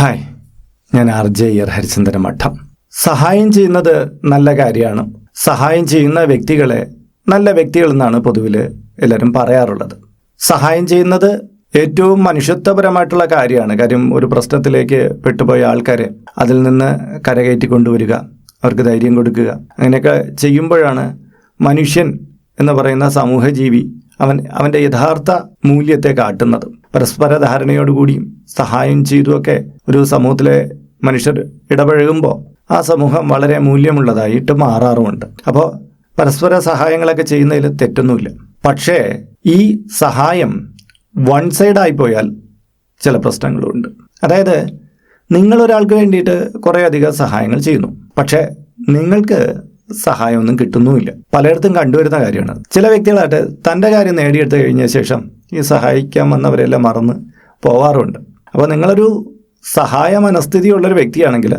Hi, ഞാൻ RJ Harichandana മഠം. സഹായം ചെയ്യുന്നത് നല്ല കാര്യമാണ്. സഹായം ചെയ്യുന്ന വ്യക്തികളെ നല്ല വ്യക്തികൾ എന്നാണ് പൊതുവിൽ എല്ലാവരും പറയാറുള്ളത്. സഹായം ചെയ്യുന്നത് ഏറ്റവും മനുഷ്യത്വപരമായിട്ടുള്ള കാര്യമാണ്. കാര്യം ഒരു പ്രശ്നത്തിലേക്ക് പെട്ടുപോയ ആൾക്കാരെ അതിൽ നിന്ന് കരകയറ്റി കൊണ്ടുവരിക, അവർക്ക് ധൈര്യം കൊടുക്കുക, അങ്ങനെയൊക്കെ ചെയ്യുമ്പോഴാണ് മനുഷ്യൻ എന്ന് പറയുന്ന സമൂഹജീവി അവൻ്റെ യഥാർത്ഥ മൂല്യത്തെ കാട്ടുന്നത്. പരസ്പര ധാരണയോടുകൂടിയും സഹായം ചെയ്തുമൊക്കെ ഒരു സമൂഹത്തിലെ മനുഷ്യർ ഇടപഴകുമ്പോൾ ആ സമൂഹം വളരെ മൂല്യമുള്ളതായിട്ട് മാറാറുമുണ്ട്. അപ്പോൾ പരസ്പര സഹായങ്ങളൊക്കെ ചെയ്യുന്നതിൽ തെറ്റൊന്നുമില്ല. പക്ഷേ ഈ സഹായം വൺ സൈഡായി പോയാൽ ചില പ്രശ്നങ്ങളുണ്ട്. അതായത് നിങ്ങളൊരാൾക്ക് വേണ്ടിയിട്ട് കുറേയധികം സഹായങ്ങൾ ചെയ്യുന്നു, പക്ഷേ നിങ്ങൾക്ക് സഹായമൊന്നും കിട്ടുന്നുമില്ല. പലയിടത്തും കണ്ടുവരുന്ന കാര്യമാണ്. ചില വ്യക്തികളായിട്ട് തൻ്റെ കാര്യം നേടിയെടുത്ത് കഴിഞ്ഞ ശേഷം ഈ സഹായിക്കാൻ വന്നവരെല്ലാം മറന്ന് പോവാറുണ്ട്. അപ്പോൾ നിങ്ങളൊരു സഹായ മനസ്ഥിതിയുള്ളൊരു വ്യക്തിയാണെങ്കിൽ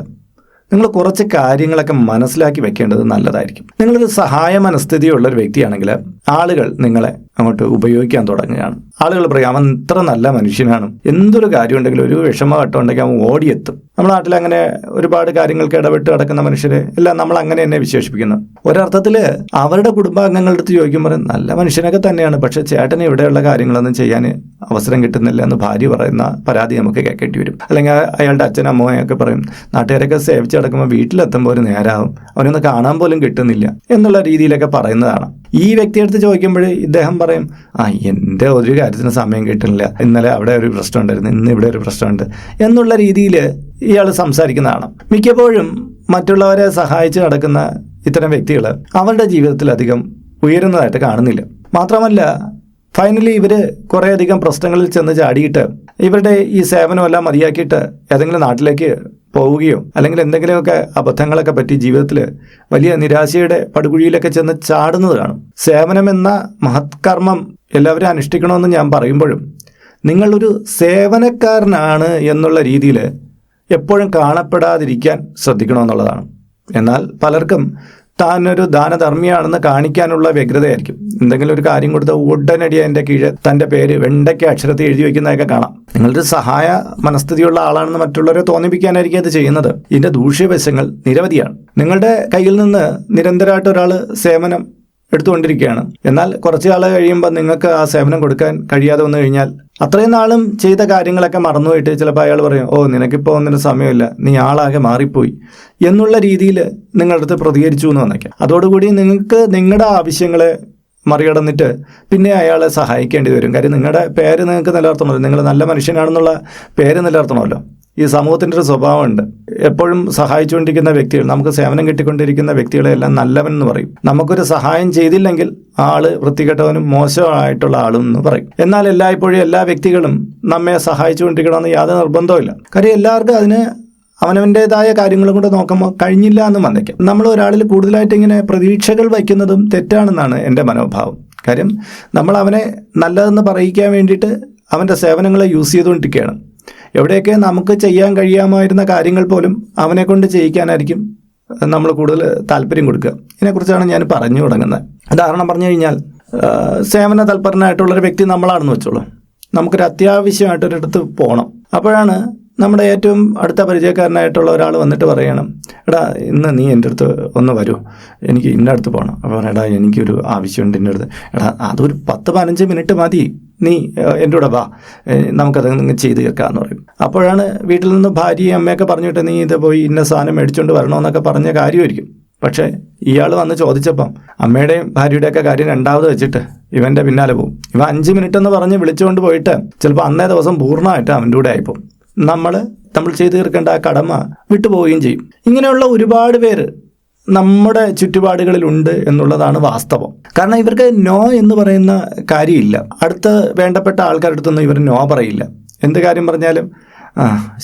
നിങ്ങൾ കുറച്ച് കാര്യങ്ങളൊക്കെ മനസ്സിലാക്കി വെക്കേണ്ടത് നല്ലതായിരിക്കും. നിങ്ങളൊരു സഹായ മനസ്ഥിതിയുള്ളൊരു വ്യക്തിയാണെങ്കിൽ ആളുകൾ നിങ്ങളെ അങ്ങോട്ട് ഉപയോഗിക്കാൻ തുടങ്ങുകയാണ്. ആളുകൾ പറയും, അവൻ ഇത്ര നല്ല മനുഷ്യനാണ്, എന്തൊരു കാര്യം ഉണ്ടെങ്കിലും ഒരു വിഷമഘട്ടം ഉണ്ടെങ്കിൽ അവൻ ഓടിയെത്തും. നമ്മുടെ നാട്ടിൽ അങ്ങനെ ഒരുപാട് കാര്യങ്ങൾക്ക് ഇടപെട്ട് കിടക്കുന്ന മനുഷ്യരെ എല്ലാം നമ്മൾ അങ്ങനെ തന്നെ വിശേഷിപ്പിക്കുന്നത്. ഒരർത്ഥത്തിൽ അവരുടെ കുടുംബാംഗങ്ങളുടെ അടുത്ത് ചോദിക്കുമ്പോൾ നല്ല മനുഷ്യനൊക്കെ തന്നെയാണ്, പക്ഷേ ചേട്ടന് ഇവിടെയുള്ള കാര്യങ്ങളൊന്നും ചെയ്യാൻ അവസരം കിട്ടുന്നില്ല എന്ന് ഭാര്യ പറയുന്ന പരാതി നമുക്ക് കേൾക്കേണ്ടി വരും. അല്ലെങ്കിൽ അയാളുടെ അച്ഛനമ്മയൊക്കെ പറയും, നാട്ടുകാരൊക്കെ സേവിച്ച് കിടക്കുമ്പോൾ വീട്ടിലെത്തുമ്പോൾ ഒരു നേരാവും, അവനൊന്ന് കാണാൻ പോലും കിട്ടുന്നില്ല എന്നുള്ള രീതിയിലൊക്കെ പറയുന്നതാണ്. ഈ വ്യക്തിയെടുത്ത് ചോദിക്കുമ്പോൾ ഇദ്ദേഹം പറയും, എൻ്റെ ഒരു കാര്യത്തിന് സമയം കിട്ടുന്നില്ല, ഇന്നലെ അവിടെ ഒരു പ്രശ്നം ഉണ്ടായിരുന്നു, ഇന്ന് ഇവിടെ ഒരു പ്രശ്നമുണ്ട് എന്നുള്ള രീതിയിൽ ഇയാൾ സംസാരിക്കുന്നതാണ്. മിക്കപ്പോഴും മറ്റുള്ളവരെ സഹായിച്ച് നടക്കുന്ന ഇത്തരം വ്യക്തികൾ അവരുടെ ജീവിതത്തിൽ അധികം ഉയരുന്നതായിട്ട് കാണുന്നില്ല. മാത്രമല്ല ഫൈനലി ഇവർ കുറേയധികം പ്രശ്നങ്ങളിൽ ചെന്ന് ചാടിയിട്ട് ഇവരുടെ ഈ സേവനമെല്ലാം മതിയാക്കിയിട്ട് ഏതെങ്കിലും നാട്ടിലേക്ക് പോവുകയോ അല്ലെങ്കിൽ എന്തെങ്കിലുമൊക്കെ അബദ്ധങ്ങളൊക്കെ പറ്റി ജീവിതത്തിൽ വലിയ നിരാശയുടെ പടുകുഴിയിലൊക്കെ ചെന്ന് ചാടുന്നത് കാണും. സേവനം എന്ന മഹത്കർമ്മം എല്ലാവരും അനുഷ്ഠിക്കണമെന്ന് ഞാൻ പറയുമ്പോഴും നിങ്ങളൊരു സേവനക്കാരനാണ് എന്നുള്ള രീതിയിൽ എപ്പോഴും കാണപ്പെടാതിരിക്കാൻ ശ്രദ്ധിക്കണമെന്നുള്ളതാണ്. എന്നാൽ പലർക്കും താനൊരു ദാനധർമ്മിയാണെന്ന് കാണിക്കാനുള്ള വ്യഗ്രതയായിരിക്കും. എന്തെങ്കിലും ഒരു കാര്യം കൊടുത്ത ഉടനടി അതിൻ്റെ കീഴ് തൻ്റെ പേര് വെണ്ടയ്ക്ക അക്ഷരത്തിൽ എഴുതി വയ്ക്കുന്നതൊക്കെ കാണാം. നിങ്ങളൊരു സഹായ മനസ്ഥിതിയുള്ള ആളാണെന്ന് മറ്റുള്ളവരെ തോന്നിപ്പിക്കാനായിരിക്കും അത് ചെയ്യുന്നത്. ഇതിൻ്റെ ദൂഷ്യവശങ്ങൾ നിരവധിയാണ്. നിങ്ങളുടെ കയ്യിൽ നിന്ന് നിരന്തരമായിട്ട് ഒരാൾ സേവനം എടുത്തുകൊണ്ടിരിക്കുകയാണ്, എന്നാൽ കുറച്ച് നാൾ കഴിയുമ്പോൾ നിങ്ങൾക്ക് ആ സേവനം കൊടുക്കാൻ കഴിയാതെ വന്നു കഴിഞ്ഞാൽ അത്രയും നാളും ചെയ്ത കാര്യങ്ങളൊക്കെ മറന്നുപോയിട്ട് ചിലപ്പോൾ അയാൾ പറയും, നിനക്കിപ്പോൾ ഒന്നിനും സമയമില്ല, നീ ആളാകെ മാറിപ്പോയി എന്നുള്ള രീതിയിൽ നിങ്ങളുടെ അടുത്ത് പ്രതികരിച്ചു എന്ന് വന്നേക്കാം. അതോടുകൂടി നിങ്ങൾക്ക് നിങ്ങളുടെ ആവശ്യങ്ങളെ മറികടന്നിട്ട് പിന്നെ അയാളെ സഹായിക്കേണ്ടി വരും. കാര്യം നിങ്ങളുടെ പേര് നിങ്ങൾക്ക് നിലനിർത്തണമല്ലോ, നിങ്ങൾ നല്ല മനുഷ്യനാണെന്നുള്ള പേര് നിലനിർത്തണമല്ലോ. ഈ സമൂഹത്തിൻ്റെ ഒരു സ്വഭാവമുണ്ട്, എപ്പോഴും സഹായിച്ചുകൊണ്ടിരിക്കുന്ന വ്യക്തികൾ, നമുക്ക് സേവനം കിട്ടിക്കൊണ്ടിരിക്കുന്ന വ്യക്തികളെ എല്ലാം നല്ലവൻ എന്ന് പറയും. നമുക്കൊരു സഹായം ചെയ്തില്ലെങ്കിൽ ആള് വൃത്തികെട്ടവനും മോശമായിട്ടുള്ള ആളും എന്ന് പറയും. എന്നാൽ എല്ലായ്പ്പോഴും എല്ലാ വ്യക്തികളും നമ്മെ സഹായിച്ചുകൊണ്ടിരിക്കണമെന്ന് യാതൊരു നിർബന്ധവുമില്ല. കാര്യം എല്ലാവർക്കും അതിന് അവനവൻ്റേതായ കാര്യങ്ങളും കൂടെ നോക്കുമ്പോൾ കഴിഞ്ഞില്ല എന്ന് വന്നേക്കാം. നമ്മൾ ഒരാളിൽ കൂടുതലായിട്ട് ഇങ്ങനെ പ്രതീക്ഷകൾ വയ്ക്കുന്നതും തെറ്റാണെന്നാണ് എൻ്റെ മനോഭാവം. കാര്യം നമ്മൾ അവനെ നല്ലതെന്ന് പറയിക്കാൻ വേണ്ടിയിട്ട് അവൻ്റെ സേവനങ്ങളെ യൂസ് ചെയ്തുകൊണ്ടിരിക്കുകയാണ്. എവിടെയൊക്കെ നമുക്ക് ചെയ്യാൻ കഴിയാമായിരുന്ന കാര്യങ്ങൾ പോലും അവനെ കൊണ്ട് ചെയ്യിക്കാനായിരിക്കും നമ്മൾ കൂടുതൽ താല്പര്യം കൊടുക്കുക. ഇതിനെക്കുറിച്ചാണ് ഞാൻ പറഞ്ഞു തുടങ്ങുന്നത്. ഉദാഹരണം പറഞ്ഞു കഴിഞ്ഞാൽ, സേവന തൽപരനായിട്ടുള്ളൊരു വ്യക്തി നമ്മളാണെന്ന് വെച്ചോളൂ. നമുക്കൊരു അത്യാവശ്യമായിട്ടൊരിടത്ത് പോകണം. അപ്പോഴാണ് നമ്മുടെ ഏറ്റവും അടുത്ത പരിചയക്കാരനായിട്ടുള്ള ഒരാൾ വന്നിട്ട് പറയണം, എടാ ഇന്ന് നീ എൻ്റെ അടുത്ത് ഒന്ന് വരൂ, എനിക്ക് ഇന്ന അടുത്ത് പോകണം. അപ്പോൾ എടാ എനിക്കൊരു ആവശ്യമുണ്ട് എൻ്റെ അടുത്ത്, എടാ അതൊരു 10-15 മിനിറ്റ് മതി, നീ എൻ്റെ കൂടെ വാ, നമുക്കത് ചെയ്ത് തീർക്കാമെന്ന് പറയും. അപ്പോഴാണ് വീട്ടിൽ നിന്ന് ഭാര്യയും അമ്മയൊക്കെ പറഞ്ഞിട്ട് നീ ഇത് പോയി ഇന്ന സാധനം മേടിച്ചുകൊണ്ട് വരണമെന്നൊക്കെ പറഞ്ഞ കാര്യമായിരിക്കും. പക്ഷേ ഇയാൾ വന്ന് ചോദിച്ചപ്പം അമ്മയുടെയും ഭാര്യയുടെയൊക്കെ കാര്യം രണ്ടാമത് വെച്ചിട്ട് ഇവൻ്റെ പിന്നാലെ പോകും. ഇവ 5 മിനിറ്റ് എന്ന് പറഞ്ഞ് വിളിച്ചുകൊണ്ട് പോയിട്ട് ചിലപ്പോൾ അന്നേ ദിവസം പൂർണ്ണമായിട്ട് അവൻ്റെ കൂടെ ആയിപ്പോവും. നമ്മൾ ചെയ്തു തീർക്കേണ്ട ആ കടമ വിട്ടുപോവുകയും ചെയ്യും. ഇങ്ങനെയുള്ള ഒരുപാട് പേര് നമ്മുടെ ചുറ്റുപാടുകളിലുണ്ട് എന്നുള്ളതാണ് വാസ്തവം. കാരണം ഇവർക്ക് നോ എന്ന് പറയുന്ന കാര്യമില്ല. അടുത്ത് വേണ്ടപ്പെട്ട ആൾക്കാരുടെ അടുത്തൊന്നും ഇവർ നോ പറയില്ല. എന്ത് കാര്യം പറഞ്ഞാലും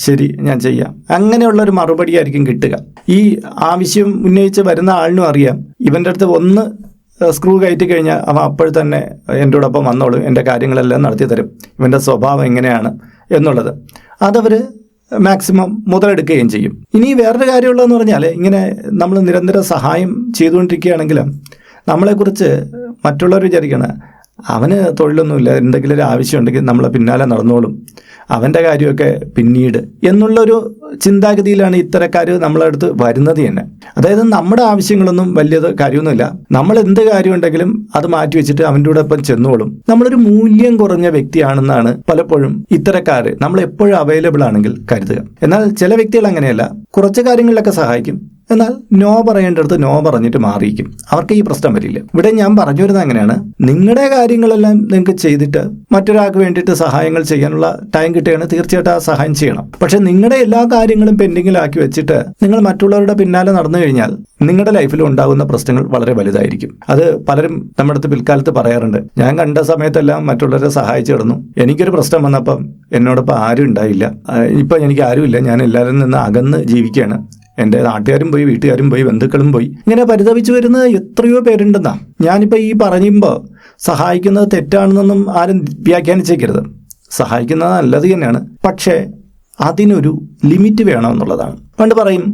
ശരി ഞാൻ ചെയ്യാം, അങ്ങനെയുള്ളൊരു മറുപടി ആയിരിക്കും കിട്ടുക. ഈ ആവശ്യം ഉന്നയിച്ച് വരുന്ന ആളിനും അറിയാം ഇവൻ്റെ അടുത്ത് ഒന്ന് സ്ക്രൂ കയറ്റി കഴിഞ്ഞാൽ അവൻ അപ്പോൾ തന്നെ എൻ്റെ കൂടൊപ്പം വന്നോളും, എൻ്റെ കാര്യങ്ങളെല്ലാം നടത്തി തരും, ഇവൻ്റെ സ്വഭാവം എങ്ങനെയാണ് എന്നുള്ളത് അതവർ മാക്സിമം മുതലെടുക്കുകയും ചെയ്യും. ഇനി വേറൊരു കാര്യമുള്ളതെന്ന് പറഞ്ഞാൽ, ഇങ്ങനെ നമ്മൾ നിരന്തരം സഹായം ചെയ്തുകൊണ്ടിരിക്കുകയാണെങ്കിൽ നമ്മളെക്കുറിച്ച് മറ്റുള്ളവർ വിചാരിക്കണം അവന് തൊഴിലൊന്നുമില്ല, എന്തെങ്കിലും ഒരു ആവശ്യമുണ്ടെങ്കിൽ നമ്മളെ പിന്നാലെ നടന്നോളും, അവൻ്റെ കാര്യമൊക്കെ പിന്നീട് എന്നുള്ളൊരു ചിന്താഗതിയിലാണ് ഇത്തരക്കാർ നമ്മളെ അടുത്ത് വരുന്നത് തന്നെ. അതായത് നമ്മുടെ ആവശ്യങ്ങളൊന്നും വലിയ കാര്യമൊന്നുമില്ല, നമ്മൾ എന്ത് കാര്യമുണ്ടെങ്കിലും അത് മാറ്റി വെച്ചിട്ട് അവൻ്റെ കൂടെ ഒപ്പം ചെന്നോളും. നമ്മളൊരു മൂല്യം കുറഞ്ഞ വ്യക്തിയാണെന്നാണ് പലപ്പോഴും ഇത്തരക്കാർ നമ്മൾ എപ്പോഴും അവൈലബിൾ ആണെങ്കിൽ കരുതുക. എന്നാൽ ചില വ്യക്തികൾ അങ്ങനെയല്ല, കുറച്ച് കാര്യങ്ങളിലൊക്കെ സഹായിക്കും, എന്നാൽ നോ പറയേണ്ടടുത്ത് നോ പറഞ്ഞിട്ട് മാറിയിരിക്കും. അവർക്ക് ഈ പ്രശ്നം വരില്ല. ഇവിടെ ഞാൻ പറഞ്ഞു വരുന്നത് അങ്ങനെയാണ്, നിങ്ങളുടെ കാര്യങ്ങളെല്ലാം നിങ്ങൾക്ക് ചെയ്തിട്ട് മറ്റൊരാൾക്ക് വേണ്ടിയിട്ട് സഹായങ്ങൾ ചെയ്യാനുള്ള ടൈം കിട്ടുകയാണ്, തീർച്ചയായിട്ടും ആ സഹായം ചെയ്യണം. പക്ഷെ നിങ്ങളുടെ എല്ലാ കാര്യങ്ങളും പെൻഡിങ്ങിലാക്കി വെച്ചിട്ട് നിങ്ങൾ മറ്റുള്ളവരുടെ പിന്നാലെ നടന്നു കഴിഞ്ഞാൽ നിങ്ങളുടെ ലൈഫിൽ ഉണ്ടാകുന്ന പ്രശ്നങ്ങൾ വളരെ വലുതായിരിക്കും. അത് പലരും നമ്മുടെ അടുത്ത് പിൽക്കാലത്ത് പറയാറുണ്ട്. ഞാൻ കണ്ട സമയത്തെല്ലാം മറ്റുള്ളവരെ സഹായിച്ചു കിടന്നു, എനിക്കൊരു പ്രശ്നം വന്നപ്പം എന്നോടൊപ്പം ആരും ഉണ്ടായില്ല, ഇപ്പം എനിക്ക് ആരുമില്ല, ഞാൻ എല്ലാവരിൽ നിന്ന് അകന്ന് ജീവിക്കുകയാണ്, എൻ്റെ നാട്ടുകാരും പോയി, വീട്ടുകാരും പോയി, ബന്ധുക്കളും പോയി, ഇങ്ങനെ പരിതപിച്ചു വരുന്നത് എത്രയോ പേരുണ്ടെന്നാ. ഞാനിപ്പോൾ ഈ പറയുമ്പോൾ സഹായിക്കുന്നത് തെറ്റാണെന്നൊന്നും ആരും വ്യാഖ്യാനിച്ചേക്കരുത്. സഹായിക്കുന്നത് നല്ലത് തന്നെയാണ്, പക്ഷേ അതിനൊരു ലിമിറ്റ് വേണമെന്നുള്ളതാണ്. പണ്ട് പറയും,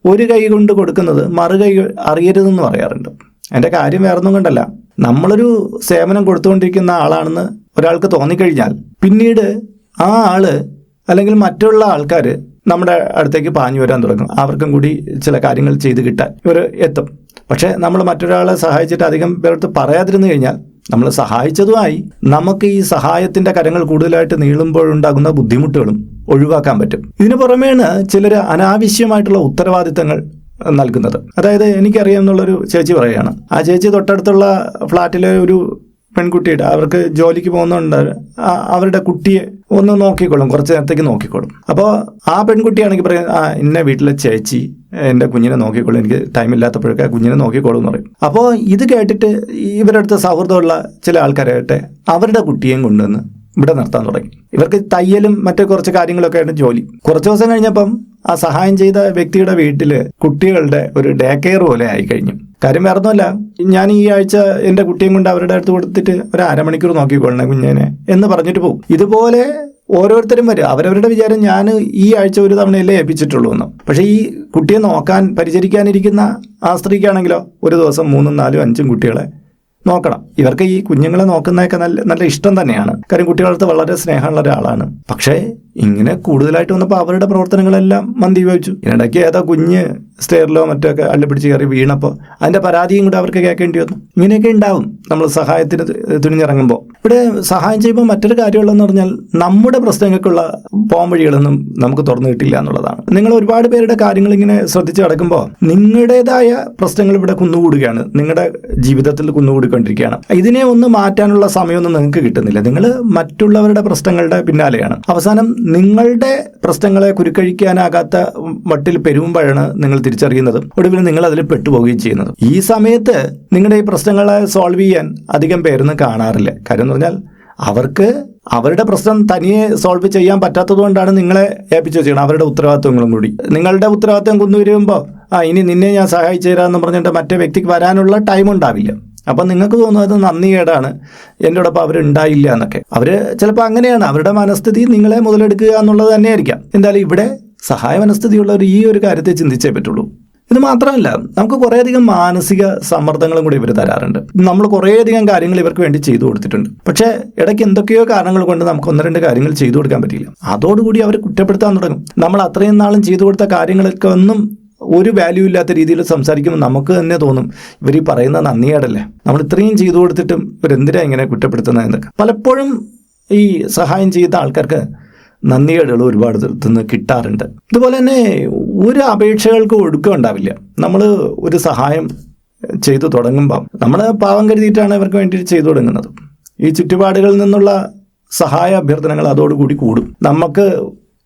ഒരു കൈ കൊണ്ട് കൊടുക്കുന്നത് മറുകൈ അറിയരുതെന്ന് പറയാറുണ്ട്. എൻ്റെ കാര്യം വേറൊന്നും കൊണ്ടല്ല, നമ്മളൊരു സേവനം കൊടുത്തുകൊണ്ടിരിക്കുന്ന ആളാണെന്ന് ഒരാൾക്ക് തോന്നിക്കഴിഞ്ഞാൽ പിന്നീട് ആ ആള് അല്ലെങ്കിൽ മറ്റുള്ള ആൾക്കാർ നമ്മുടെ അടുത്തേക്ക് പാഞ്ഞു വരാൻ തുടങ്ങും. അവർക്കും കൂടി ചില കാര്യങ്ങൾ ചെയ്ത് കിട്ടാൻ ഇവർ എത്തും. പക്ഷേ നമ്മൾ മറ്റൊരാളെ സഹായിച്ചിട്ട് അധികം പേർക്ക് പറയാതിരുന്നു കഴിഞ്ഞാൽ നമ്മൾ സഹായിച്ചതുമായി നമുക്ക് ഈ സഹായത്തിൻ്റെ കരങ്ങൾ കൂടുതലായിട്ട് നീളുമ്പോഴുണ്ടാകുന്ന ബുദ്ധിമുട്ടുകളും ഒഴിവാക്കാൻ പറ്റും. ഇതിനു പുറമേണ് ചിലർ അനാവശ്യമായിട്ടുള്ള ഉത്തരവാദിത്തങ്ങൾ നൽകുന്നത്. അതായത് എനിക്കറിയാമെന്നുള്ളൊരു ചേച്ചി പറയുകയാണ്, ആ ചേച്ചി തൊട്ടടുത്തുള്ള ഫ്ലാറ്റിലെ ഒരു പെൺകുട്ടിയുടെ, അവർക്ക് ജോലിക്ക് പോകുന്നുണ്ട്, അവരുടെ കുട്ടിയെ ഒന്ന് നോക്കിക്കോളും, കുറച്ച് നേരത്തേക്ക് നോക്കിക്കോളും. അപ്പോൾ ആ പെൺകുട്ടിയാണെങ്കിൽ പറയും, ഇന്ന വീട്ടിലെ ചേച്ചി എൻ്റെ കുഞ്ഞിനെ നോക്കിക്കോളും, എനിക്ക് ടൈം ഇല്ലാത്തപ്പോഴൊക്കെ കുഞ്ഞിനെ നോക്കിക്കോളും എന്ന് പറയും. അപ്പോൾ ഇത് കേട്ടിട്ട് ഇവരുടെ അടുത്ത് സൗഹൃദമുള്ള ചില ആൾക്കാരായിട്ട് അവരുടെ കുട്ടിയെയും കൊണ്ടുവന്ന് ഇവിടെ നിർത്താൻ തുടങ്ങി. ഇവർക്ക് തയ്യലും മറ്റു കുറച്ച് കാര്യങ്ങളൊക്കെ ആയിട്ട് ജോലി. കുറച്ച് ദിവസം കഴിഞ്ഞപ്പം ആ സഹായം ചെയ്ത വ്യക്തിയുടെ വീട്ടിൽ കുട്ടികളുടെ ഒരു ഡേ കെയർ പോലെ ആയി കഴിഞ്ഞു. കാര്യം വേറൊന്നുമല്ല, ഞാൻ ഈ ആഴ്ച എൻ്റെ കുട്ടിയും കൊണ്ട് അവരുടെ അടുത്ത് കൊടുത്തിട്ട് ഒരു അരമണിക്കൂർ നോക്കിക്കൊള്ളണേ കുഞ്ഞിനെ എന്ന് പറഞ്ഞിട്ട് പോകും. ഇതുപോലെ ഓരോരുത്തരും വരും. അവരവരുടെ വിചാരം ഞാൻ ഈ ആഴ്ച ഒരു തവണയല്ലേ ഏൽപ്പിച്ചിട്ടുള്ളൂ എന്ന്. പക്ഷേ ഈ കുട്ടിയെ നോക്കാൻ പരിചരിക്കാനിരിക്കുന്ന ആ സ്ത്രീക്കാണെങ്കിലോ ഒരു ദിവസം 3, 4, 5 കുട്ടികളെ നോക്കണം. ഇവർക്ക് ഈ കുഞ്ഞുങ്ങളെ നോക്കുന്നതൊക്കെ നല്ല ഇഷ്ടം തന്നെയാണ്. കാര്യം കുട്ടികളടുത്ത് വളരെ സ്നേഹമുള്ള ഒരാളാണ്. പക്ഷേ ഇങ്ങനെ കൂടുതലായിട്ട് വന്നപ്പോൾ അവരുടെ പ്രവർത്തനങ്ങളെല്ലാം മന്ദീഭവിച്ചു. ഇതിനിടയ്ക്ക് ഏതാ കുഞ്ഞ് സ്റ്റെയറിലോ മറ്റൊക്കെ അള്ളിപ്പിടിച്ച് കയറി വീണപ്പോൾ അതിൻ്റെ പരാതിയും കൂടെ അവർക്ക് കേൾക്കേണ്ടി വന്നു. ഇങ്ങനെയൊക്കെ ഉണ്ടാവും നമ്മൾ സഹായത്തിന് തുനിഞ്ഞിറങ്ങുമ്പോൾ. ഇവിടെ സഹായം ചെയ്യുമ്പോൾ മറ്റൊരു കാര്യമുള്ളതെന്ന് പറഞ്ഞാൽ നമ്മുടെ പ്രശ്നങ്ങൾക്കുള്ള പോംവഴികളൊന്നും നമുക്ക് തുറന്നു കിട്ടില്ല എന്നുള്ളതാണ്. നിങ്ങൾ ഒരുപാട് പേരുടെ കാര്യങ്ങൾ ഇങ്ങനെ ശ്രദ്ധിച്ച് കിടക്കുമ്പോൾ നിങ്ങളുടേതായ പ്രശ്നങ്ങൾ ഇവിടെ കുന്നുകൂടുകയാണ്, നിങ്ങളുടെ ജീവിതത്തിൽ കുന്നുകൂടിക്കൊണ്ടിരിക്കുകയാണ്. ഇതിനെ ഒന്ന് മാറ്റാനുള്ള സമയമൊന്നും നിങ്ങൾക്ക് കിട്ടുന്നില്ല. നിങ്ങൾ മറ്റുള്ളവരുടെ പ്രശ്നങ്ങളുടെ പിന്നാലെയാണ്. അവസാനം നിങ്ങളുടെ പ്രശ്നങ്ങളെ കുരുക്കഴിക്കാനാകാത്ത മട്ടിൽ പെരുകുമ്പോഴാണ് നിങ്ങൾ തിരിച്ചറിയുന്നത്, ഒടുവിൽ നിങ്ങൾ അതിൽ പെട്ടുപോവുകയും ചെയ്യുന്നത്. ഈ സമയത്ത് നിങ്ങളുടെ ഈ പ്രശ്നങ്ങളെ സോൾവ് ചെയ്യാൻ അധികം പേരൊന്നും കാണാറില്ല. കാര്യം എന്ന് പറഞ്ഞാൽ അവർക്ക് അവരുടെ പ്രശ്നം തനിയെ സോൾവ് ചെയ്യാൻ പറ്റാത്തത് കൊണ്ടാണ് നിങ്ങളെ ഏൽപ്പിച്ചു വെച്ചിരിക്കണം, അവരുടെ ഉത്തരവാദിത്വങ്ങളും കൂടി. നിങ്ങളുടെ ഉത്തരവാദിത്വം കുന്നുവരുമ്പോൾ ഇനി നിന്നെ ഞാൻ സഹായിച്ചു തരാമെന്ന് പറഞ്ഞിട്ട് മറ്റേ വ്യക്തിക്ക് വരാനുള്ള ടൈം ഉണ്ടാവില്ല. അപ്പം നിങ്ങൾക്ക് തോന്നുന്നത് നന്ദികേടാണ്, എൻ്റെ ഒപ്പം അവരുണ്ടായില്ല എന്നൊക്കെ. അവർ ചിലപ്പോൾ അങ്ങനെയാണ്, അവരുടെ മനസ്ഥിതി നിങ്ങളെ മുതലെടുക്കുക എന്നുള്ളത് തന്നെയായിരിക്കാം. എന്തായാലും ഇവിടെ സഹായ മനസ്ഥിതിയുള്ളവർ ഈ ഒരു കാര്യത്തെ ചിന്തിച്ചേ പറ്റുള്ളൂ. ഇത് മാത്രമല്ല, നമുക്ക് കുറേയധികം മാനസിക സമ്മർദ്ദങ്ങളും കൂടി ഇവർ തരാറുണ്ട്. നമ്മൾ കുറേയധികം കാര്യങ്ങൾ ഇവർക്ക് വേണ്ടി ചെയ്തു കൊടുത്തിട്ടുണ്ട്. പക്ഷേ ഇടയ്ക്ക് എന്തൊക്കെയോ കാരണങ്ങൾ കൊണ്ട് നമുക്ക് 1-2 കാര്യങ്ങൾ ചെയ്തു കൊടുക്കാൻ പറ്റിയില്ല. അതോടുകൂടി അവർ കുറ്റപ്പെടുത്താൻ തുടങ്ങും. നമ്മൾ അത്രയും നാളും ചെയ്തു കൊടുത്ത കാര്യങ്ങളൊക്കെ ഒന്നും ഒരു വാല്യൂ ഇല്ലാത്ത രീതിയിൽ സംസാരിക്കുമ്പോൾ നമുക്ക് തന്നെ തോന്നും, ഇവർ ഈ പറയുന്ന നന്ദിയേടല്ലേ, നമ്മൾ ഇത്രയും ചെയ്തു കൊടുത്തിട്ടും ഇവരെന്തിനാ ഇങ്ങനെ കുറ്റപ്പെടുത്തുന്നത് എന്നൊക്കെ. പലപ്പോഴും ഈ സഹായം ചെയ്ത ആൾക്കാർക്ക് നന്ദികേടുകൾ ഒരുപാട് നിന്ന് കിട്ടാറുണ്ട്. ഇതുപോലെ തന്നെ ഒരു അപേക്ഷകൾക്ക് ഒടുക്കം ഉണ്ടാവില്ല. നമ്മൾ ഒരു സഹായം ചെയ്തു തുടങ്ങുമ്പം നമ്മൾ പാവം കരുതിയിട്ടാണ് ഇവർക്ക് വേണ്ടി ചെയ്തു തുടങ്ങുന്നത്. ഈ ചുറ്റുപാടുകളിൽ നിന്നുള്ള സഹായ അഭ്യർത്ഥനകൾ അതോടുകൂടി കൂടും. നമുക്ക്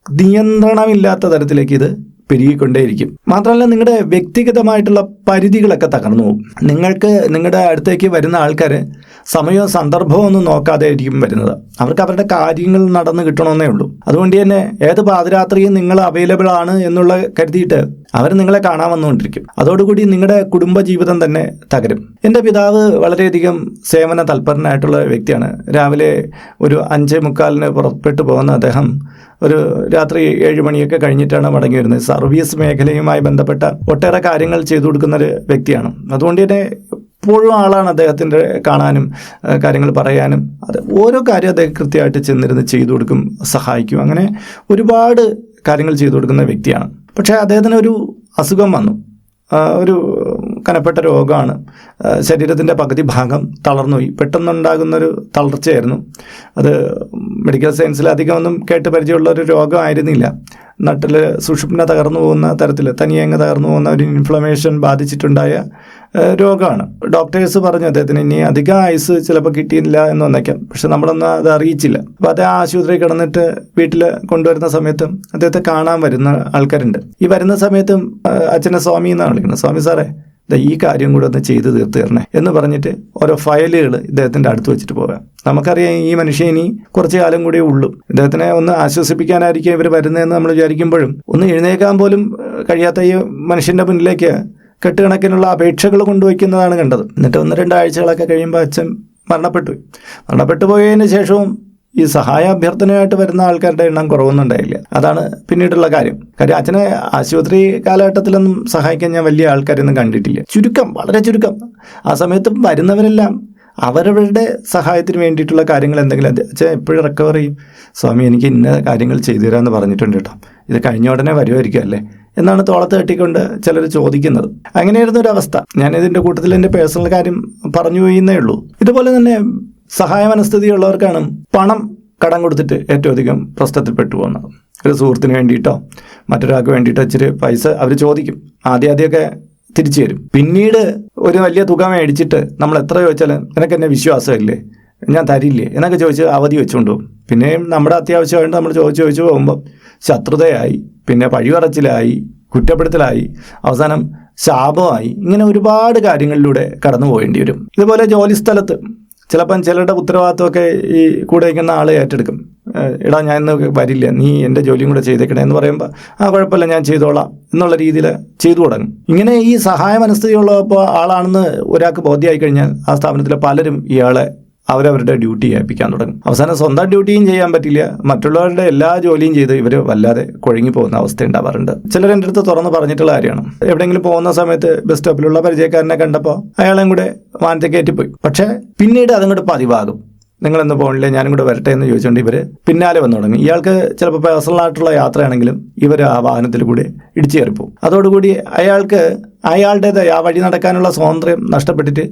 നിയന്ത്രണമില്ലാത്ത തരത്തിലേക്ക് ഇത് പെരുകിക്കൊണ്ടേയിരിക്കും. മാത്രമല്ല നിങ്ങളുടെ വ്യക്തിഗതമായിട്ടുള്ള പരിധികളൊക്കെ തകർന്നു പോകും. നിങ്ങൾക്ക് നിങ്ങളുടെ അടുത്തേക്ക് വരുന്ന ആൾക്കാർ സമയവും സന്ദർഭവും ഒന്നും നോക്കാതെ ആയിരിക്കും വരുന്നത്. അവർക്ക് അവരുടെ കാര്യങ്ങൾ നടന്ന് കിട്ടണമെന്നേ ഉള്ളൂ. അതുകൊണ്ട് തന്നെ ഏത് പാതിരാത്രിയും നിങ്ങൾ അവൈലബിൾ ആണ് എന്നുള്ള കരുതിയിട്ട് അവർ നിങ്ങളെ കാണാൻ വന്നുകൊണ്ടിരിക്കും. അതോടുകൂടി നിങ്ങളുടെ കുടുംബജീവിതം തന്നെ തകരും. എൻ്റെ പിതാവ് വളരെയധികം സേവന തൽപരനായിട്ടുള്ള വ്യക്തിയാണ്. രാവിലെ ഒരു 5:45 പുറപ്പെട്ടു പോകുന്ന അദ്ദേഹം ഒരു രാത്രി 7 മണിയൊക്കെ കഴിഞ്ഞിട്ടാണ് മടങ്ങി വരുന്നത്. സർവീസ് മേഖലയുമായി ബന്ധപ്പെട്ട ഒട്ടേറെ കാര്യങ്ങൾ ചെയ്തു കൊടുക്കുന്ന ഒരു വ്യക്തിയാണ്. അതുകൊണ്ട് തന്നെ എപ്പോഴും ആളാണ്. അദ്ദേഹത്തിൻ്റെ കാണാനും കാര്യങ്ങൾ പറയാനും അത് ഓരോ കാര്യം അദ്ദേഹം കൃത്യമായിട്ട് ചെന്നിരുന്ന് ചെയ്തു കൊടുക്കും, സഹായിക്കും. അങ്ങനെ ഒരുപാട് കാര്യങ്ങൾ ചെയ്തു കൊടുക്കുന്ന വ്യക്തിയാണ്. പക്ഷേ അദ്ദേഹത്തിന് ഒരു അസുഖം വന്നു. ഒരു കനപ്പെട്ട രോഗമാണ്. ശരീരത്തിൻ്റെ പകുതി ഭാഗം തളർന്നുപോയി. പെട്ടെന്നുണ്ടാകുന്നൊരു തളർച്ചയായിരുന്നു അത്. മെഡിക്കൽ സയൻസിൽ അധികമൊന്നും കേട്ട് പരിചയമുള്ള ഒരു രോഗമായിരുന്നില്ല. നട്ടിൽ സുഷുമ്ന തകർന്നു പോകുന്ന തരത്തിൽ തനിയങ്ങ് തകർന്നു പോകുന്ന ഒരു ഇൻഫ്ലമേഷൻ ബാധിച്ചിട്ടുണ്ടായ രോഗമാണ്. ഡോക്ടേഴ്സ് പറഞ്ഞു അദ്ദേഹത്തിന് ഇനി അധികം ആയുസ് ചിലപ്പോൾ കിട്ടിയില്ല എന്ന് വന്നേക്കാം. പക്ഷെ നമ്മളൊന്നും അത് അറിയിച്ചില്ല. അപ്പോൾ അദ്ദേഹം ആശുപത്രിയിൽ കിടന്നിട്ട് വീട്ടിൽ കൊണ്ടുവരുന്ന സമയത്തും അദ്ദേഹത്തെ കാണാൻ വരുന്ന ആൾക്കാരുണ്ട്. ഈ വരുന്ന സമയത്തും അച്ഛനെ സ്വാമി എന്നാണ് വിളിക്കുന്നത്. സ്വാമി സാറേ, ഈ കാര്യം കൂടെ ഒന്ന് ചെയ്ത് തീർത്ത് തരണേ എന്ന് പറഞ്ഞിട്ട് ഓരോ ഫയലുകൾ ഇദ്ദേഹത്തിൻ്റെ അടുത്ത് വെച്ചിട്ട് പോകാം. നമുക്കറിയാം ഈ മനുഷ്യൻ ഇനി കുറച്ച് കാലം കൂടിയേ ഉള്ളൂ. ഇദ്ദേഹത്തിനെ ഒന്ന് ആശ്വസിപ്പിക്കാനായിരിക്കും ഇവർ വരുന്നതെന്ന് നമ്മൾ വിചാരിക്കുമ്പോഴും ഒന്ന് എഴുന്നേക്കാൻ പോലും കഴിയാത്ത ഈ മനുഷ്യൻ്റെ മുന്നിലേക്ക് കെട്ടുകണക്കിനുള്ള അപേക്ഷകൾ കൊണ്ടുവയ്ക്കുന്നതാണ് കണ്ടത്. എന്നിട്ട് 1-2 ആഴ്ചകളൊക്കെ കഴിയുമ്പോൾ അച്ഛൻ മരണപ്പെട്ടു പോയതിന് ശേഷവും ഈ സഹായ അഭ്യർത്ഥനയായിട്ട് വരുന്ന ആൾക്കാരുടെ എണ്ണം കുറവൊന്നുണ്ടായില്ല. അതാണ് പിന്നീടുള്ള കാര്യം. അച്ഛനെ ആശുപത്രി കാലഘട്ടത്തിലൊന്നും സഹായിക്കാൻ ഞാൻ വലിയ ആൾക്കാരൊന്നും കണ്ടിട്ടില്ല. ചുരുക്കം, വളരെ ചുരുക്കം. ആ സമയത്ത് വരുന്നവരെല്ലാം അവരവരുടെ സഹായത്തിന് വേണ്ടിയിട്ടുള്ള കാര്യങ്ങൾ എന്തെങ്കിലും അച്ഛൻ എപ്പോഴും റിക്കവർ ചെയ്യും. സ്വാമി, എനിക്ക് ഇന്ന കാര്യങ്ങൾ ചെയ്തു തരാമെന്ന് പറഞ്ഞിട്ടുണ്ട് കേട്ടോ, ഇത് കഴിഞ്ഞ ഉടനെ വരുമായിരിക്കും അല്ലേ എന്നാണ് തോളത്ത് തട്ടിക്കൊണ്ട് ചിലർ ചോദിക്കുന്നത്. അങ്ങനെയായിരുന്നു ഒരു അവസ്ഥ. ഞാനിതിൻ്റെ കൂട്ടത്തിൽ എൻ്റെ പേഴ്സണൽ കാര്യം പറഞ്ഞു പോയിന്നേ ഉള്ളൂ. ഇതുപോലെ തന്നെ സഹായ മനസ്ഥിതിയുള്ളവർക്കാണ് പണം കടം കൊടുത്തിട്ട് ഏറ്റവും അധികം പ്രശ്നത്തിൽപ്പെട്ടു പോകുന്നത്. ഒരു സുഹൃത്തിന് വേണ്ടിയിട്ടോ മറ്റൊരാൾക്ക് വേണ്ടിയിട്ടോ ഇച്ചിരി പൈസ അവർ ചോദിക്കും. ആദ്യമൊക്കെ തിരിച്ചു തരും. പിന്നീട് ഒരു വലിയ തുക മേടിച്ചിട്ട് നമ്മൾ എത്ര ചോദിച്ചാലും നിനക്ക് എന്നെ വിശ്വാസമില്ലേ, ഞാൻ തരില്ലേ എന്നൊക്കെ ചോദിച്ച് അവധി വെച്ചുകൊണ്ട് പോകും. പിന്നെയും നമ്മുടെ അത്യാവശ്യമായിട്ട് നമ്മൾ ചോദിച്ചു പോകുമ്പോൾ ശത്രുതയായി, പിന്നെ പഴിവറച്ചിലായി, കുറ്റപ്പെടുത്തലായി, അവസാനം ശാപമായി. ഇങ്ങനെ ഒരുപാട് കാര്യങ്ങളിലൂടെ കടന്നു പോകേണ്ടി വരും. ഇതുപോലെ ജോലി സ്ഥലത്ത് ചിലപ്പം ചിലരുടെ ഉത്തരവാദിത്വമൊക്കെ ഈ കൂടെ വയ്ക്കുന്ന ആൾ ഏറ്റെടുക്കും. എടാ, ഞാൻ ഇന്ന് വരില്ല, നീ എൻ്റെ ജോലിയും കൂടെ ചെയ്തേക്കണേ എന്ന് പറയുമ്പോൾ കുഴപ്പമില്ല, ഞാൻ ചെയ്തോളാം എന്നുള്ള രീതിയിൽ ചെയ്തു തുടങ്ങും. ഇങ്ങനെ ഈ സഹായ മനസ്ഥിതിയുള്ളപ്പോൾ ആളാണെന്ന് ഒരാൾക്ക് ബോധ്യമായി കഴിഞ്ഞാൽ ആ സ്ഥാപനത്തിലെ പലരും ഇയാളെ അവരവരുടെ ഡ്യൂട്ടി ഏൽപ്പിക്കാൻ തുടങ്ങും. അവസാനം സ്വന്തം ഡ്യൂട്ടിയും ചെയ്യാൻ പറ്റില്ല, മറ്റുള്ളവരുടെ എല്ലാ ജോലിയും ചെയ്ത് ഇവർ വല്ലാതെ കുഴങ്ങി പോകുന്ന അവസ്ഥ ഉണ്ടാവാറുണ്ട്. ചിലർ എൻ്റെ അടുത്ത് തുറന്ന് പറഞ്ഞിട്ടുള്ള കാര്യമാണ്. എവിടെയെങ്കിലും പോകുന്ന സമയത്ത് ബസ് സ്റ്റോപ്പിലുള്ള പരിചയക്കാരനെ കണ്ടപ്പോൾ അയാളെയും കൂടെ വാനത്തെ കയറ്റിപ്പോയി. പക്ഷേ പിന്നീട് അതങ്ങോട്ട് പതിവാകും. നിങ്ങളെന്ന് പോകണില്ലേ, ഞാനും കൂടെ വരട്ടെ എന്ന് ചോദിച്ചുകൊണ്ട് ഇവർ പിന്നാലെ വന്നു തുടങ്ങി. ഇയാൾക്ക് ചിലപ്പോൾ പേഴ്സണലായിട്ടുള്ള യാത്രയാണെങ്കിലും ഇവർ ആ വാഹനത്തിൽ കൂടി ഇടിച്ചു കയറിപ്പോവും. അതോടുകൂടി അയാൾക്ക് അയാളുടേതായ ആ വഴി നടക്കാനുള്ള സ്വാതന്ത്ര്യം നഷ്ടപ്പെട്ടിട്ട്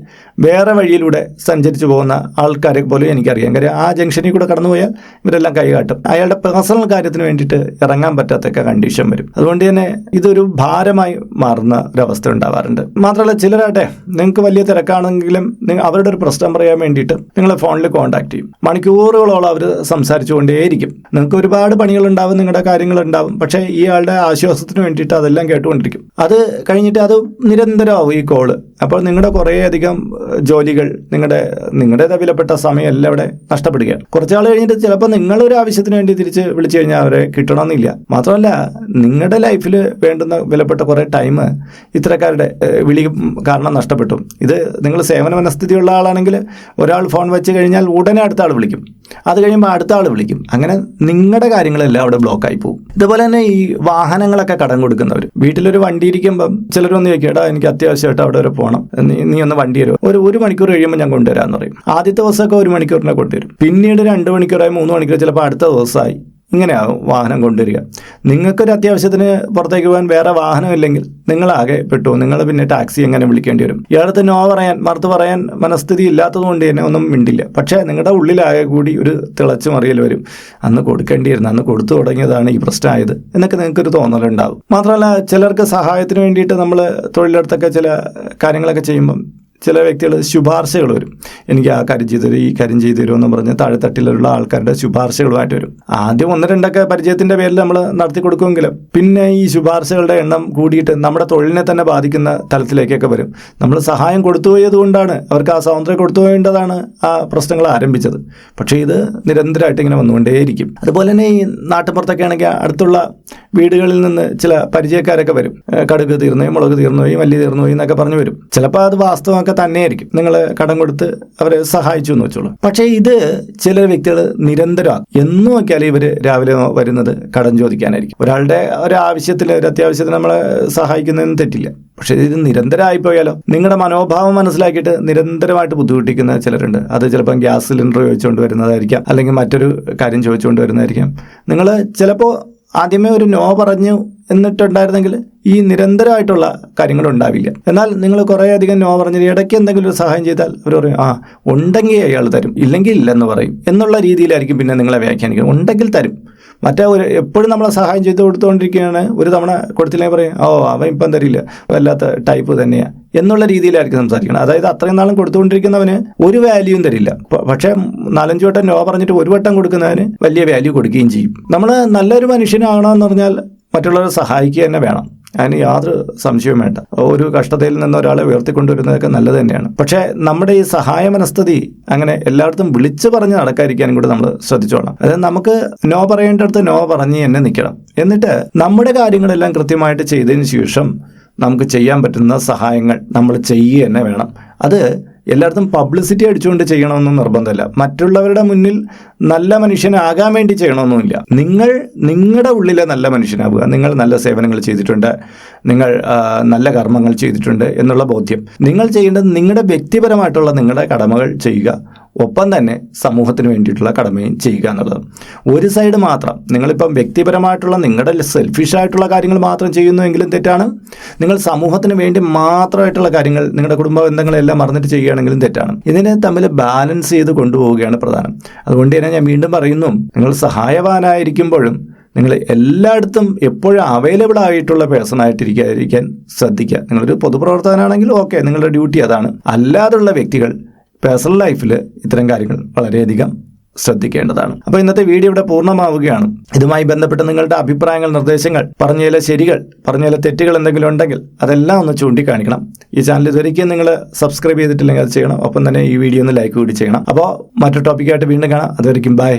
വേറെ വഴിയിലൂടെ സഞ്ചരിച്ചു പോകുന്ന ആൾക്കാരെ പോലും എനിക്കറിയാം. കാര്യം ആ ജംഗ്ഷനിൽ കൂടെ കടന്നുപോയാൽ ഇവരെല്ലാം കൈകാട്ടും. അയാളുടെ പേഴ്സണൽ കാര്യത്തിന് വേണ്ടിയിട്ട് ഇറങ്ങാൻ പറ്റാത്തൊക്കെ കണ്ടീഷൻ വരും. അതുകൊണ്ട് തന്നെ ഇതൊരു ഭാരമായി മാറുന്ന ഒരവസ്ഥ ഉണ്ടാവാറുണ്ട്. മാത്രമല്ല ചിലരാട്ടെ, നിങ്ങൾക്ക് വലിയ തിരക്കാണെങ്കിലും അവരുടെ ഒരു പ്രശ്നം പറയാൻ വേണ്ടിയിട്ട് നിങ്ങളെ ഫോണിൽ കോൺടാക്ട് ചെയ്യും. മണിക്കൂറുകളോളം അവർ സംസാരിച്ചുകൊണ്ടേയിരിക്കും. നിങ്ങൾക്ക് ഒരുപാട് പണികളുണ്ടാവും, നിങ്ങളുടെ കാര്യങ്ങളുണ്ടാവും. പക്ഷേ ഈ ആളുടെ ആശ്വാസത്തിന് വേണ്ടിയിട്ട് അതെല്ലാം കേട്ടുകൊണ്ടിരിക്കും. അത് കഴിഞ്ഞിട്ട് അത് നിരന്തരമാവും ഈ കോള്. അപ്പോൾ നിങ്ങളുടെ കുറേയധികം ജോലികൾ, നിങ്ങളുടേത് വിലപ്പെട്ട സമയം എല്ലാം ഇവിടെ നഷ്ടപ്പെടുകയാണ്. കുറച്ചാൾ കഴിഞ്ഞിട്ട് ചിലപ്പോൾ നിങ്ങളൊരു ആവശ്യത്തിന് വേണ്ടി തിരിച്ച് വിളിച്ചു കഴിഞ്ഞാൽ അവരെ കിട്ടണമെന്നില്ല. മാത്രമല്ല നിങ്ങളുടെ ലൈഫിൽ വേണ്ടുന്ന വിലപ്പെട്ട കുറേ ടൈം ഇത്തരക്കാരുടെ വിളി കാരണം നഷ്ടപ്പെട്ടു. ഇത് നിങ്ങൾ സേവന മനസ്ഥിതിയുള്ള ആളാണെങ്കിൽ ഒരാൾ ഫോൺ വെച്ച് കഴിഞ്ഞാൽ ഉടനെ അടുത്ത ആൾ വിളിക്കും, അത് കഴിയുമ്പോൾ അടുത്ത ആൾ വിളിക്കും. അങ്ങനെ നിങ്ങളുടെ കാര്യങ്ങളെല്ലാം അവിടെ ബ്ലോക്കായി പോകും. ഇതുപോലെ തന്നെ ഈ വാഹനങ്ങളൊക്കെ കടം കൊടുക്കുന്നവർ, വീട്ടിലൊരു വണ്ടി ഇരിക്കുമ്പം ചിലരൊന്ന് ചോദിക്കും, എടാ എനിക്ക് അത്യാവശ്യമായിട്ട് അവിടെ വരെ പോകണം, നീ ഒന്ന് വണ്ടി തരുമോ, ഒരു മണിക്കൂർ കഴിയുമ്പോൾ ഞാൻ കൊണ്ടുവരാമെന്ന് പറയും. ആദ്യത്തെ ദിവസമൊക്കെ 1 മണിക്കൂറിനെ കൊണ്ടുവരും. പിന്നീട് 2 മണിക്കൂറായി, 3 മണിക്കൂർ, ചിലപ്പോൾ അടുത്ത ദിവസമായി. ഇങ്ങനെയാവും വാഹനം കൊണ്ടുവരിക. നിങ്ങൾക്കൊരു അത്യാവശ്യത്തിന് പുറത്തേക്ക് പോകാൻ വേറെ വാഹനം ഇല്ലെങ്കിൽ നിങ്ങളാകെ പെട്ടു. നിങ്ങൾ പിന്നെ ടാക്സി എങ്ങനെ വിളിക്കേണ്ടി വരും. ഇയാളത്തെ നോ പറയാൻ, മറുത്ത് പറയാൻ മനസ്ഥിതി ഇല്ലാത്തത് കൊണ്ട് തന്നെ ഒന്നും മിണ്ടില്ല. പക്ഷേ നിങ്ങളുടെ ഉള്ളിലാകെ കൂടി ഒരു തിളച്ചു മറിയൽ വരും. അന്ന് കൊടുക്കേണ്ടിയിരുന്നു, അന്ന് കൊടുത്തു തുടങ്ങിയതാണ് ഈ പ്രശ്നമായത് എന്നൊക്കെ നിങ്ങൾക്കൊരു തോന്നലുണ്ടാവും. മാത്രമല്ല ചിലർക്ക് സഹായത്തിന് വേണ്ടിയിട്ട് നമ്മൾ തൊഴിലിടത്തൊക്കെ ചില കാര്യങ്ങളൊക്കെ ചെയ്യുമ്പം ചില വ്യക്തികൾ ശുപാർശകൾ വരും. എനിക്ക് ആ കാര്യം ചെയ്തു തരും, ഈ കാര്യം ചെയ്തു തരുമെന്ന് പറഞ്ഞ് താഴെത്തട്ടിലുള്ള ആൾക്കാരുടെ ശുപാർശകളുമായിട്ട് വരും. ആദ്യം 1-2 പരിചയത്തിൻ്റെ പേരിൽ നമ്മൾ നടത്തി കൊടുക്കുമെങ്കിലും പിന്നെ ഈ ശുപാർശകളുടെ എണ്ണം കൂടിയിട്ട് നമ്മുടെ തൊഴിലിനെ തന്നെ ബാധിക്കുന്ന തലത്തിലേക്കൊക്കെ വരും. നമ്മൾ സഹായം കൊടുത്തു പോയതുകൊണ്ടാണ്, അവർക്ക് ആ സ്വാതന്ത്ര്യം കൊടുത്തു പോയേണ്ടതാണ് ആ പ്രശ്നങ്ങൾ ആരംഭിച്ചത്. പക്ഷേ ഇത് നിരന്തരമായിട്ട് ഇങ്ങനെ വന്നുകൊണ്ടേയിരിക്കും. അതുപോലെ തന്നെ ഈ നാട്ടുപുറത്തൊക്കെ ആണെങ്കിൽ അടുത്തുള്ള വീടുകളിൽ നിന്ന് ചില പരിചയക്കാരൊക്കെ വരും. കടുക് തീർന്നുപോയി, മുളക് തീർന്നുപോയി, മല്ലി തീർന്നുപോയി എന്നൊക്കെ പറഞ്ഞു വരും. ചിലപ്പോൾ അത് വാസ്തവമൊക്കെ വ്യക്തികളൊക്കെ തന്നെയായിരിക്കും നിങ്ങൾ കടം കൊടുത്ത് അവരെ സഹായിച്ചു എന്ന് വെച്ചോളൂ. പക്ഷേ ഇത് ചില വ്യക്തികൾ നിരന്തരമാണ്. എന്നും നോക്കിയാൽ ഇവർ രാവിലെ വരുന്നത് കടം ചോദിക്കാനായിരിക്കും. ഒരാളുടെ ഒരു അത്യാവശ്യത്തിന് നമ്മളെ സഹായിക്കുന്നതിന് തെറ്റില്ല. പക്ഷേ ഇത് നിരന്തരമായി പോയാലോ? നിങ്ങളുടെ മനോഭാവം മനസ്സിലാക്കിയിട്ട് നിരന്തരമായിട്ട് ബുദ്ധിമുട്ടിക്കുന്ന ചിലരുണ്ട്. അത് ചിലപ്പം ഗ്യാസ് സിലിണ്ടർ ചോദിച്ചുകൊണ്ട് വരുന്നതായിരിക്കാം, അല്ലെങ്കിൽ മറ്റൊരു കാര്യം ചോദിച്ചുകൊണ്ട് വരുന്നതായിരിക്കാം. നിങ്ങൾ ചിലപ്പോൾ ആദ്യമേ ഒരു നോ പറഞ്ഞു എന്നിട്ടുണ്ടായിരുന്നെങ്കിൽ ഈ നിരന്തരമായിട്ടുള്ള കാര്യങ്ങൾ ഉണ്ടാവില്ല. എന്നാൽ നിങ്ങൾ കുറേ അധികം നോ പറഞ്ഞ് ഇടയ്ക്ക് എന്തെങ്കിലും ഒരു സഹായം ചെയ്താൽ അവർ പറയും ഉണ്ടെങ്കിൽ അയാൾ തരും, ഇല്ലെങ്കിൽ ഇല്ലെന്ന് പറയും എന്നുള്ള രീതിയിലായിരിക്കും പിന്നെ നിങ്ങളെ വ്യാഖ്യാനിക്കുക. ഉണ്ടെങ്കിൽ തരും. എപ്പോഴും നമ്മളെ സഹായം ചെയ്ത് കൊടുത്തുകൊണ്ടിരിക്കുകയാണ്, ഒരു തവണ കൊടുത്തില്ലെങ്കിൽ പറയും അവൻ ഇപ്പം തരില്ല, വല്ലാത്ത ടൈപ്പ് തന്നെയാണ് എന്നുള്ള രീതിയിലായിരിക്കും സംസാരിക്കണം. അതായത് അത്രയും നാളും കൊടുത്തുകൊണ്ടിരിക്കുന്നവന് ഒരു വാല്യൂവും തരില്ല. പക്ഷേ 4-5 വട്ടം നോ പറഞ്ഞിട്ട് ഒരു വട്ടം കൊടുക്കുന്നവന് വലിയ വാല്യൂ കൊടുക്കുകയും ചെയ്യും. നമ്മൾ നല്ലൊരു മനുഷ്യനാകണമെന്ന് പറഞ്ഞാൽ മറ്റുള്ളവരെ സഹായിക്കുക തന്നെ വേണം. അതിന് യാതൊരു സംശയവും വേണ്ട. ഒരു കഷ്ടതയിൽ നിന്ന് ഒരാളെ ഉയർത്തിക്കൊണ്ടുവരുന്നതൊക്കെ നല്ലത് തന്നെയാണ്. പക്ഷേ നമ്മുടെ ഈ സഹായ മനസ്ഥിതി അങ്ങനെ എല്ലായിടത്തും വിളിച്ചു പറഞ്ഞ് നടക്കാതിരിക്കാനും കൂടെ നമ്മൾ ശ്രദ്ധിച്ചോളാം. അതായത് നമുക്ക് നോ പറയേണ്ടടുത്ത് നോ പറഞ്ഞ് തന്നെ നിൽക്കണം. എന്നിട്ട് നമ്മുടെ കാര്യങ്ങളെല്ലാം കൃത്യമായിട്ട് ചെയ്തതിന് ശേഷം നമുക്ക് ചെയ്യാൻ പറ്റുന്ന സഹായങ്ങൾ നമ്മൾ ചെയ്യുക തന്നെ വേണം. അത് എല്ലായിടത്തും പബ്ലിസിറ്റി അടിച്ചുകൊണ്ട് ചെയ്യണമെന്നും നിർബന്ധമില്ല. മറ്റുള്ളവരുടെ മുന്നിൽ നല്ല മനുഷ്യനാകാൻ വേണ്ടി ചെയ്യണമെന്നുമില്ല. നിങ്ങളുടെ ഉള്ളിലെ നല്ല മനുഷ്യനാവുക. നിങ്ങൾ നല്ല സേവനങ്ങൾ ചെയ്തിട്ടുണ്ട്, നിങ്ങൾ നല്ല കർമ്മങ്ങൾ ചെയ്തിട്ടുണ്ട് എന്നുള്ള ബോധ്യം. നിങ്ങൾ ചെയ്യേണ്ടത് നിങ്ങളുടെ വ്യക്തിപരമായിട്ടുള്ള നിങ്ങളുടെ കടമകൾ ചെയ്യുക, ഒപ്പം തന്നെ സമൂഹത്തിന് വേണ്ടിയിട്ടുള്ള കടമയും ചെയ്യുക എന്നുള്ളത്. ഒരു സൈഡ് മാത്രം നിങ്ങളിപ്പം വ്യക്തിപരമായിട്ടുള്ള നിങ്ങളുടെ സെൽഫിഷായിട്ടുള്ള കാര്യങ്ങൾ മാത്രം ചെയ്യുന്നുവെങ്കിലും തെറ്റാണ്. നിങ്ങൾ സമൂഹത്തിന് വേണ്ടി മാത്രമായിട്ടുള്ള കാര്യങ്ങൾ, നിങ്ങളുടെ കുടുംബ ബന്ധങ്ങളെല്ലാം മറന്നിട്ട് ചെയ്യുകയാണെങ്കിലും തെറ്റാണ്. ഇതിനെ തമ്മിൽ ബാലൻസ് ചെയ്ത് കൊണ്ടുപോവുകയാണ് പ്രധാനം. അതുകൊണ്ട് തന്നെ ഞാൻ വീണ്ടും പറയുന്നു, നിങ്ങൾ സഹായവാനായിരിക്കുമ്പോഴും നിങ്ങൾ എല്ലായിടത്തും എപ്പോഴും അവൈലബിൾ ആയിട്ടുള്ള പേഴ്സൺ ആയിട്ടിരിക്കാതിരിക്കാൻ ശ്രദ്ധിക്കുക. നിങ്ങളൊരു പൊതുപ്രവർത്തകനാണെങ്കിൽ ഓക്കെ, നിങ്ങളുടെ ഡ്യൂട്ടി അതാണ്. അല്ലാതുള്ള വ്യക്തികൾ പേഴ്സണൽ ലൈഫിൽ ഇത്തരം കാര്യങ്ങൾ വളരെയധികം ശ്രദ്ധിക്കേണ്ടതാണ്. അപ്പോൾ ഇന്നത്തെ വീഡിയോ ഇവിടെ പൂർണ്ണമാവുകയാണ്. ഇതുമായി ബന്ധപ്പെട്ട് നിങ്ങളുടെ അഭിപ്രായങ്ങൾ, നിർദ്ദേശങ്ങൾ, പറഞ്ഞതിലെ ശരികൾ, പറഞ്ഞതിലെ തെറ്റുകൾ എന്തെങ്കിലും ഉണ്ടെങ്കിൽ അതെല്ലാം ഒന്ന് ചൂണ്ടിക്കാണിക്കണം. ഈ ചാനൽ ഇതുവരെയ്ക്കും നിങ്ങൾ സബ്സ്ക്രൈബ് ചെയ്തിട്ടില്ലെങ്കിൽ അത് ചെയ്യണം. ഒപ്പം തന്നെ ഈ വീഡിയോ ഒന്ന് ലൈക്ക് കൂടി ചെയ്യണം. അപ്പോൾ മറ്റൊരു ടോപ്പിക്കായിട്ട് വീണ്ടും കാണാം. അതുവരെയ്ക്കും ബൈ.